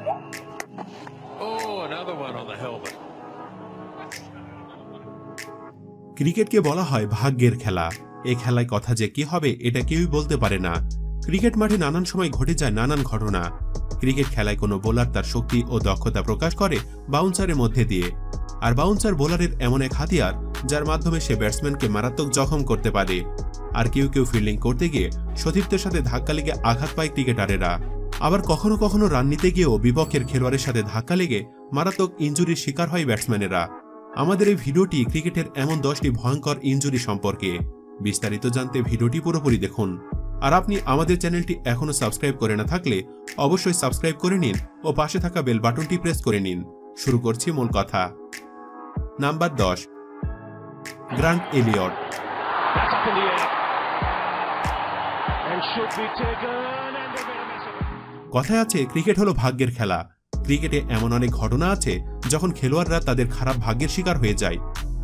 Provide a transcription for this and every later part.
Oh, another one on the helmet. ক্রিকেটকে বলা হয় ভাগ্যের খেলা। এই খেলায় কথা যে কি হবে এটা কেউই বলতে পারে না। ক্রিকেট মাঠে নানান সময় ঘটে যায় নানান ঘটনা। ক্রিকেট খেলায় কোনো বোলার তার শক্তি ও দক্ষতা প্রকাশ করে বাউন্সারের মধ্যে দিয়ে, আর বাউন্সার বোলারের এমন এক হাতিয়ার যার মাধ্যমে সে ব্যাটসম্যানকে মারাত্মক জখম করতে পারে। আর কেউ কেউ ফিল্ডিং করতে গিয়ে সতীর্থের সাথে ধাক্কা লেগে আঘাত পায় ক্রিকেটারেরা। আবার কখনো কখনো রান নিতে গিয়েও বিপক্ষের খেলোয়াড়ের সাথে ধাক্কা লেগে মারাত্মক ইনজুরির শিকার হয় ব্যাটসম্যানেরা। আমাদের এই ভিডিওটি ক্রিকেটের এমন 10টি ভয়ঙ্কর ইনজুরি সম্পর্কে। বিস্তারিত জানতে ভিডিওটি পুরোপুরি দেখুন। আর আপনি আমাদের চ্যানেলটি এখনো সাবস্ক্রাইব করে না থাকলে অবশ্যই সাবস্ক্রাইব করে নিন ও পাশে থাকা বেল বাটনটি প্রেস করে নিন। শুরু করছি মূল কথা। Number 10, Grant Elliott. কথায় আছে ক্রিকেট হলো ভাগ্যের খেলা। ক্রিকেটে এমন অনেক ঘটনা আছে যখন খেলোয়াড়রা তাদের খারাপ ভাগ্যের শিকার হয়ে যায়,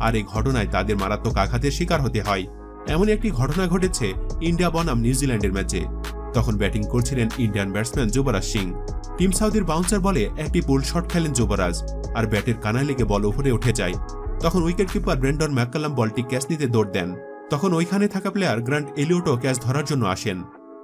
আর এই ঘটনায় তাদের মারাত্মক আঘাতের শিকার হতে হয়। এমন একটি ঘটনা ঘটেছে ইন্ডিয়া বনাম নিউজিল্যান্ডের ম্যাচে। তখন ব্যাটিং করছিলেন Indian batsman Yuvraj Singh. Team সাউদির bouncer বলে একটি পুল শট খেলেন যুবরাজ, আর ব্যাটের কানায় লেগে বল উপরে উঠে যায়। তখন উইকেট কিপার ব্রেন্ডন ম্যাককালাম বলটি ক্যাচ নিতে দৌড় দেন। তখন ওইখানে থাকা প্লেয়ার গ্রান্ট এলিয়টও ক্যাচ ধরার জন্য আসেন।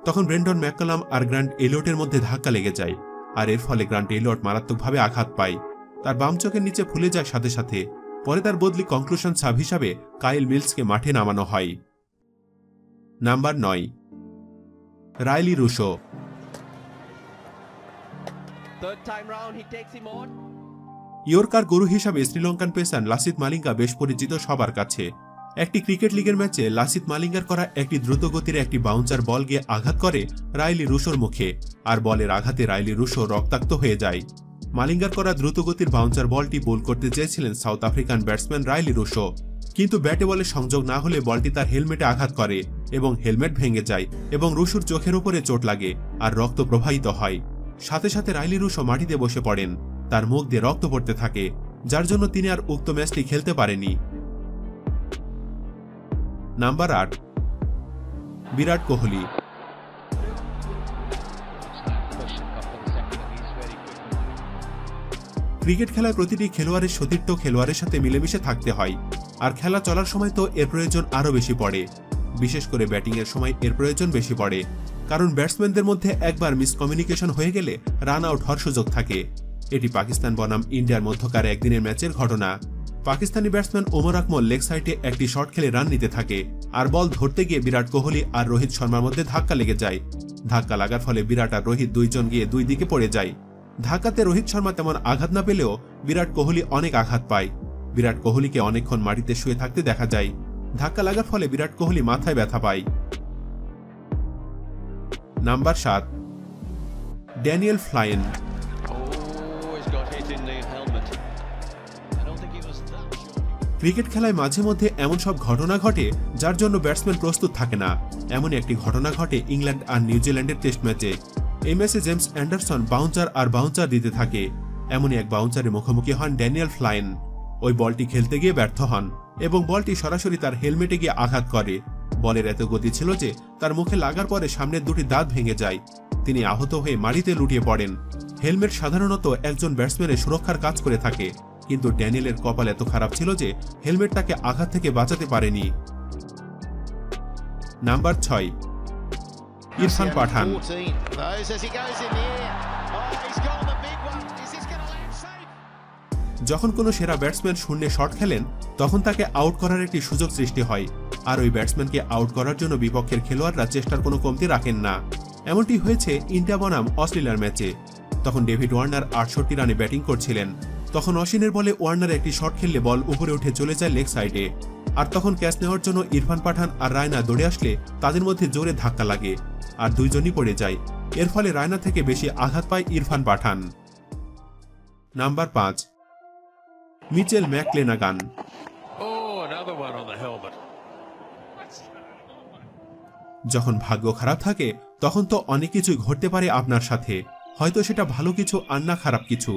তখন ব্রেন্ডন ম্যাককালাম আর গ্রান্ট এলিয়টের মধ্যে ধাক্কা লেগে যায়, আর এর ফলে গ্রান্ট এলিয়ট মারাত্মকভাবে আঘাত পায়। তার বাম চোখের নিচে ফুলে যায় সাথে সাথে। পরে তার বদলি কনক্লুশন সাব হিসাবে কাইল মিলসকে মাঠে নামানো হয়। Number 9, Rilee Rossouw. ইয়র্কার গুরু হিসাবে শ্রীলঙ্কান পেসার লাসিথ মালিঙ্গা বেশ পরিচিত সবার কাছে। একটি ক্রিকেট লিগের ম্যাচে লাসিথ মালিঙ্গার করা একটি দ্রুতগতির একটি বাউন্সার বল গিয়ে আঘাত করে রাইলি রুশোর মুখে, আর বলের আঘাতে রাইলি রুশো রক্তাক্ত হয়ে যায়। মালিঙ্গার করা দ্রুতগতির বাউন্সার বলটি বোল করতে চেয়েছিলেন South African batsman Rilee Rossouw, কিন্তু ব্যাটে বলে সংযোগ না হলে বলটি তার হেলমেটে আঘাত করে এবং হেলমেট ভেঙে যায় এবং রুশোর চোখের উপরে চোট লাগে আর রক্ত প্রবাহিত হয়। সাথে সাথে রাইলি রুশো মাটিতে বসে পড়েন। তার মুখ দিয়ে রক্ত পড়তে থাকে, যার জন্য তিনি আর উক্ত ম্যাচটি খেলতে পারেনি। নাম্বার 8, বিরাট কোহলি। ক্রিকেট খেলায় প্রতিটি খেলোয়াড়ের সতীর্থ খেলোয়াড়ের সাথে মিলেমিশে থাকতে হয়, আর খেলা চলার সময় তো এর প্রয়োজন আরও বেশি পড়ে। বিশেষ করে ব্যাটিংয়ের সময় এর প্রয়োজন বেশি পড়ে, কারণ ব্যাটসম্যানদের মধ্যে একবার মিসকমিউনিকেশন হয়ে গেলে রান আউট হওয়ার সুযোগ থাকে। এটি পাকিস্তান বনাম ইন্ডিয়ার মধ্যকার একদিনের ম্যাচের ঘটনা। পাকিস্তানি ব্যাটসম্যান ওমর আকমল লেগ সাইডে একটি শট খেলে রান নিতে থাকে, আর বল ধরতে গিয়ে বিরাট কোহলি আর রোহিত শর্মার মধ্যে ধাক্কা লেগে যায়। ধাক্কা লাগার ফলে বিরাট আর রোহিত দুইজন গিয়ে দুই দিকে পড়ে যায়। ধাক্কাতে রোহিত শর্মা তেমন আঘাত না পেলেও বিরাট কোহলি অনেক আঘাত পায়। বিরাট কোহলিকে অনেকক্ষণ মাটিতে শুয়ে থাকতে দেখা যায়। ধাক্কা লাগার ফলে বিরাট কোহলি মাথায় ব্যথা পায়। Number 7, Daniel ফ্লাইন। ক্রিকেট খেলায় মাঝে মধ্যে এমন সব ঘটনা ঘটে যার জন্য ব্যাটসম্যান প্রস্তুত থাকে না। এমন একটি ঘটনা ঘটে ইংল্যান্ড আর নিউজিল্যান্ডের টেস্ট ম্যাচে। এই ম্যাচে জেমস অ্যান্ডারসন বাউন্সার দিতে থাকে। এমনই এক বাউন্সারের মুখোমুখি হন ড্যানিয়েল ফ্লাইন। ওই বলটি খেলতে গিয়ে ব্যর্থ হন এবং বলটি সরাসরি তার হেলমেটে গিয়ে আঘাত করে। বলের এত গতি ছিল যে তার মুখে লাগার পরে সামনের দুটি দাঁত ভেঙে যায়। তিনি আহত হয়ে মাটিতে লুটিয়ে পড়েন। হেলমেট সাধারণত একজন ব্যাটসম্যানের সুরক্ষার কাজ করে থাকে, কিন্তু ড্যানিয়েলের কপাল এত খারাপ ছিল যে হেলমেট তাকে আঘাত থেকে বাঁচাতে পারেনি। নাম্বার 6, ইরফান পাঠান। যখন কোনো সেরা ব্যাটসম্যান শূন্যে শট খেলেন তখন তাকে আউট করার একটি সুযোগ সৃষ্টি হয়, আর ওই ব্যাটসম্যানকে আউট করার জন্য বিপক্ষের খেলোয়াড়রা চেষ্টার কোনো কমতি রাখেন না। এমনটি হয়েছে ইন্ডিয়া বনাম অস্ট্রেলিয়ার ম্যাচে। তখন ডেভিড ওয়ার্নার 68 রানে ব্যাটিং করছিলেন। তখন অশ্বিনের বলে ওয়ার্নার একটি শট খেললে বল উপরে উঠে চলে যায় লেগ সাইডে, আর তখন ক্যাচ নেওয়ার জন্য ইরফান পাঠান আর রায়না দৌড়ে আসলে তাদের মধ্যে জোরে ধাক্কা লাগে, আর দুইজনই পড়ে যায়। এর ফলে রায়না থেকে বেশি আঘাত পায় Irfan Pathan. Number 5, Mitchell McClenaghan. যখন ভাগ্য খারাপ থাকে তখন তো অনেক কিছুই ঘটতে পারে আপনার সাথে, হয়তো সেটা ভালো কিছু আর না খারাপ কিছু।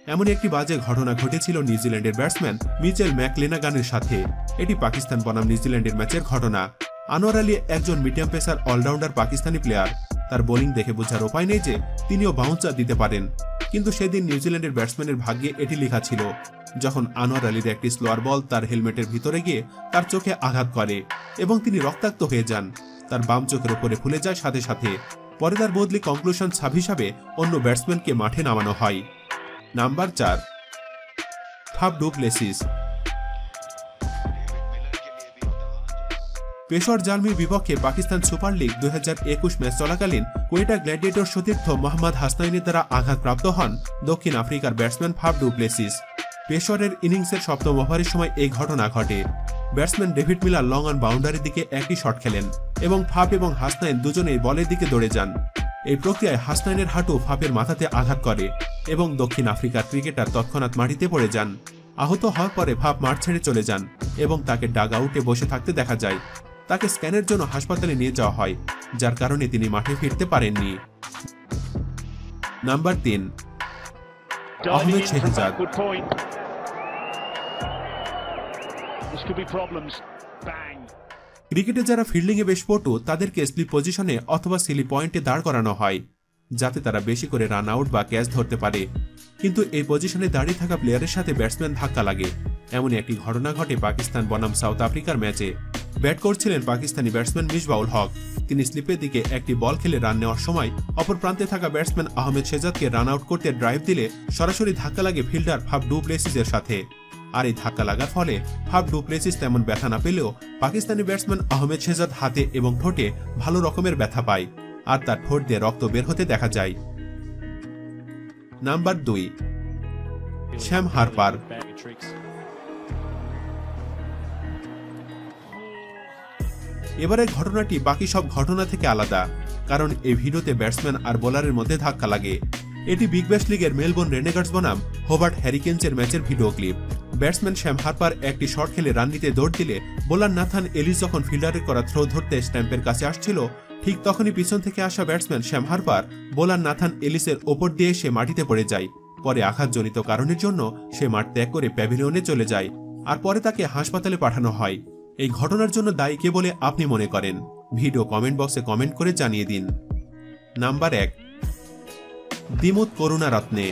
এমন একটি বাজে ঘটনা ঘটেছিল নিউজিল্যান্ডের ব্যাটসম্যান মিচেল ম্যাকক্লেনাগানের সাথে। এটি পাকিস্তান বনাম নিউজিল্যান্ডের ম্যাচের ঘটনা। আনোয়ার আলী একজন medium pacer allrounder Pakistani player. তার বোলিং দেখে বোঝার উপায় নেই যে তিনিও বাউন্সার দিতে পারেন। কিন্তু সেদিন নিউজিল্যান্ডের ব্যাটসম্যানের ভাগ্যে এটি লেখা ছিল, যখন আনোয়ার আলীর একটি স্লোয়ার বল তার হেলমেটের ভিতরে গিয়ে তার চোখে আঘাত করে এবং তিনি রক্তাক্ত হয়ে যান। তার বাম চোখের উপরে ফুলে যায় সাথে সাথে। পরে তার বদলি কনক্লুশন সাব হিসাবে অন্য ব্যাটসম্যানকে মাঠে নামানো হয়। Number 4, Faf du Plessis. Peshawar জালমির বিপক্ষে পাকিস্তান সুপার লিগ 2021 ম্যাচ চলাকালীন কোয়েটা গ্ল্যাডিয়েটর সতীর্থ মোহাম্মদ হাসনাইনের দ্বারা আঘাতপ্রাপ্ত হন দক্ষিণ আফ্রিকার ব্যাটসম্যান ফাফ ডু প্লেসিস। পেশোয়ারের ইনিংসের সপ্তম ওভারের সময় এই ঘটনা ঘটে। Batsman David Miller long on বাউন্ডারির দিকে একটি শট খেলেন এবং ফাফ এবং হাসনাইন দুজনেই বলের দিকে দৌড়ে যান। এই প্রক্রিয়ায় হাসনাইনের হাঁটু ফাফের মাথাতে আঘাত করে এবং দক্ষিণ আফ্রিকার ক্রিকেটার তৎক্ষণাৎ মাটিতে পড়ে যান। আহত হওয়ার পরে ফাফ মাঠ ছেড়ে চলে যান এবং তাকে ডাগ আউটে বসে থাকতে দেখা যায়। তাকে স্ক্যানের জন্য হাসপাতালে নিয়ে যাওয়া হয়, যার কারণে তিনি মাঠে ফিরতে পারেননি। নাম্বার 3, আহমেদ শেহজাদ। ক্রিকেটে যারা ফিল্ডিংয়ে বেশ পটু তাদেরকে স্লিপ পজিশনে অথবা সিলি পয়েন্টে দাঁড় করানো হয়, যাতে তারা বেশি করে রান আউট বা ক্যাচ ধরতে পারে। কিন্তু এই পজিশনে দাঁড়িয়ে থাকা প্লেয়ারের সাথে ব্যাটসম্যান ধাক্কা লাগে। এমনই একটি ঘটনা ঘটে পাকিস্তান বনাম সাউথ আফ্রিকার ম্যাচে। ব্যাট করছিলেন পাকিস্তানি ব্যাটসম্যান মিসবাউল হক। তিনি স্লিপের দিকে একটি বল খেলে রান নেওয়ার সময় অপর প্রান্তে থাকা ব্যাটসম্যান আহমেদ শেহজাদকে রান আউট করতে ড্রাইভ দিলে সরাসরি ধাক্কা লাগে ফিল্ডার ফাফ ডু প্লেসিসের সাথে। আর এই ধাক্কা লাগার ফলে ফাফ ডু প্লেসিস তেমন ব্যথা না পেলেও পাকিস্তানি ব্যাটসম্যান আহমেদ শেহজাদ হাতে এবং ঠোঁটে ভালো রকমের ব্যথা পায়, আর তার ঠোঁট দিয়ে রক্ত বের হতে দেখা যায়। নাম্বার 2, শ্যাম হারপার। এবারের ঘটনাটি বাকি সব ঘটনা থেকে আলাদা, কারণ এই ভিডিওতে ব্যাটসম্যান আর বোলারের মধ্যে ধাক্কা লাগে। এটি বিগ ব্যাশ লিগের মেলবোর্ন রেনেগার্ডস বনাম হোবার্ট হ্যারিকেনসের ম্যাচের ভিডিও ক্লিপ। ব্যাটসম্যান শ্যাম হারপার একটি শট খেলে রান নিতে দৌড় দিলে বোলার নাথান এলিস যখন ফিল্ডারের করা থ্রো ধরতে স্ট্যাম্পের কাছে আসছিল, ঠিক তখনই পিছন থেকে আসা ব্যাটসম্যান শ্যাম হারপার বোলার নাথান এলিসের ওপর দিয়ে সে মাটিতে পড়ে যায়। পরে আঘাতজনিত কারণের জন্য সে মাঠ ত্যাগ করে প্যাভিলিয়নে চলে যায়, আর পরে তাকে হাসপাতালে পাঠানো হয়। এই ঘটনার জন্য দায়ী কে বলে আপনি মনে করেন? ভিডিও কমেন্ট বক্সে কমেন্ট করে জানিয়ে দিন। নাম্বার 1, দিমুথ করুণারত্নে।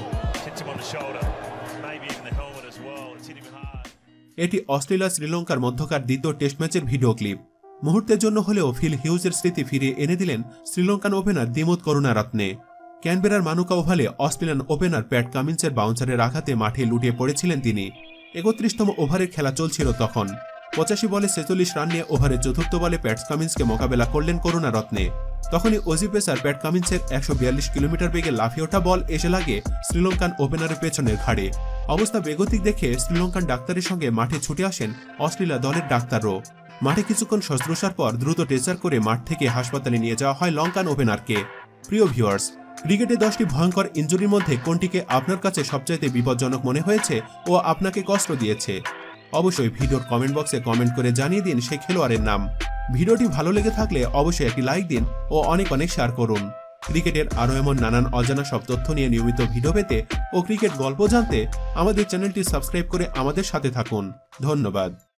এটি অস্ট্রেলিয়া শ্রীলঙ্কার মধ্যকার দ্বিতীয় টেস্ট ম্যাচের ভিডিও ক্লিপ। মুহূর্তের জন্য হলেও ফিল হিউজের স্মৃতি ফিরিয়ে এনে দিলেন শ্রীলঙ্কান ওপেনার দিমুথ করুণারত্নে। ক্যানবেরার মানুকা ওভালে অস্ট্রেলিয়ান ওপেনার প্যাট কামিন্সের বাউন্সারের আঘাতে মাঠে লুটিয়ে পড়েছিলেন তিনি। 31তম ওভারের খেলা চলছিল তখন। 85 বলে 46 রান নিয়ে ওভারের চতুর্থ বলে প্যাট কামিন্সকে মোকাবেলা করলেন করুণারত্নে। তখনই অজি পেসার প্যাট কামিন্সের 142 কিলোমিটার বেগে লাফিয়ে ওঠা বল এসে লাগে শ্রীলঙ্কান ওপেনারের পেছনের ঘাড়ে। অবস্থা বেগতিক দেখে শ্রীলঙ্কান ডাক্তারের সঙ্গে মাঠে ছুটে আসেন অস্ট্রেলিয়া দলের ডাক্তারও। মাঠে কিছুক্ষণ শস্ত্রসার পর দ্রুত ট্রেচার করে মাঠ থেকে হাসপাতালে নিয়ে যাওয়া হয় লঙ্কান ওপেনারকে। প্রিয় ভিউয়ার্স, ক্রিকেটে 10টি ভয়ঙ্কর ইনজুরির মধ্যে কোনটিকে আপনার কাছে সবচাইতে বিপজ্জনক মনে হয়েছে ও আপনাকে কষ্ট দিয়েছে? অবশ্যই ভিডিওর কমেন্ট বক্সে কমেন্ট করে জানিয়ে দিন সেই খেলোয়াড়ের নাম। ভিডিওটি ভালো লেগে থাকলে অবশ্যই একটি লাইক দিন ও অনেক শেয়ার করুন। ক্রিকেটের আরও এমন নানান অজানা সব তথ্য নিয়ে নিয়মিত ভিডিও পেতে ও ক্রিকেট গল্প জানতে আমাদের চ্যানেলটি সাবস্ক্রাইব করে আমাদের সাথে থাকুন। ধন্যবাদ।